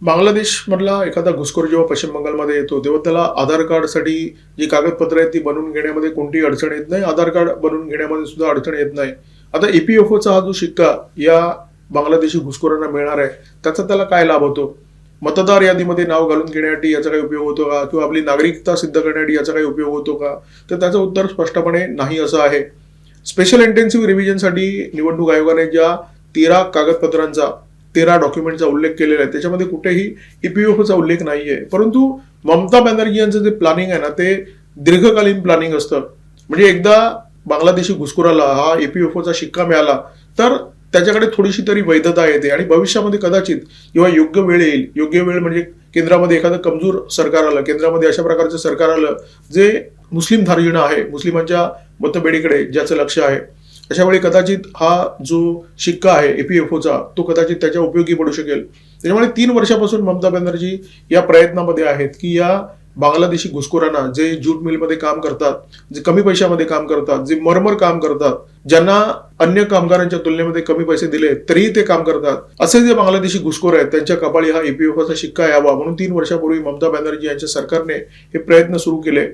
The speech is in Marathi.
बांगलादेशमधला एखादा घुसखोर जेव्हा पश्चिम बंगालमध्ये येतो तेव्हा त्याला आधार कार्डसाठी जी कागदपत्र आहेत ती बनवून घेण्यामध्ये कोणतीही अडचण येत नाही. आधार कार्ड बनवून घेण्यामध्ये सुद्धा अडचण येत नाही. आता EPFOचा हा जो शिक्का या बांगलादेशी घुसखोरांना मिळणार आहे त्याचा त्याला काय लाभ होतो? मतदार यादीमध्ये नाव घालून घेण्यासाठी याचा काही उपयोग होतो का? किंवा आपली नागरिकता सिद्ध करण्यासाठी याचा काही उपयोग होतो का? तर त्याचं उत्तर स्पष्टपणे नाही असं आहे. स्पेशल इंटेन्सिव्ह रिव्हिजनसाठी निवडणूक आयोगाने ज्या 13 कागदपत्रांचा 13 डॉक्युमेंटचा उल्लेख केलेला आहे त्याच्यामध्ये कुठेही EPFOचा उल्लेख नाहीये. परंतु ममता बॅनर्जी यांचं जे प्लॅनिंग आहे ना ते दीर्घकालीन प्लॅनिंग असतं. म्हणजे एकदा बांगलादेशी घुसखोराला हा EPFOचा शिक्का मिळाला तर त्याच्याकडे थोडीशी तरी वैधता येते आणि भविष्यामध्ये कदाचित जेव्हा योग्य वेळ येईल, योग्य वेळ म्हणजे केंद्रामध्ये एखादं कमजोर सरकार आलं, केंद्रामध्ये अशा प्रकारचं सरकार आलं जे मुस्लिम धार्जिणं आहे, मुस्लिमांच्या मतपेढीकडे ज्याचं लक्ष आहे, अशा वेळी कदाचित हा जो शिक्का आहे EPFOचा तो कदाचित त्याच्या उपयोगी पडू शकेल. त्याच्यामुळे 3 वर्षापासून ममता बॅनर्जी या प्रयत्नामध्ये आहेत की या बांगलादेशी घुसखोरांना जे ज्यूट मिलमध्ये काम करतात, जे कमी पैशामध्ये काम करतात, जे मरमर काम करतात, ज्यांना अन्य कामगारांच्या तुलनेमध्ये कमी पैसे दिले तरीही ते काम करतात, असे जे बांगलादेशी घुसखोर आहेत त्यांच्या कपाळी हा EPFOचा शिक्का यावा म्हणून 3 वर्षापूर्वी ममता बॅनर्जी यांच्या सरकारने हे प्रयत्न सुरू केले.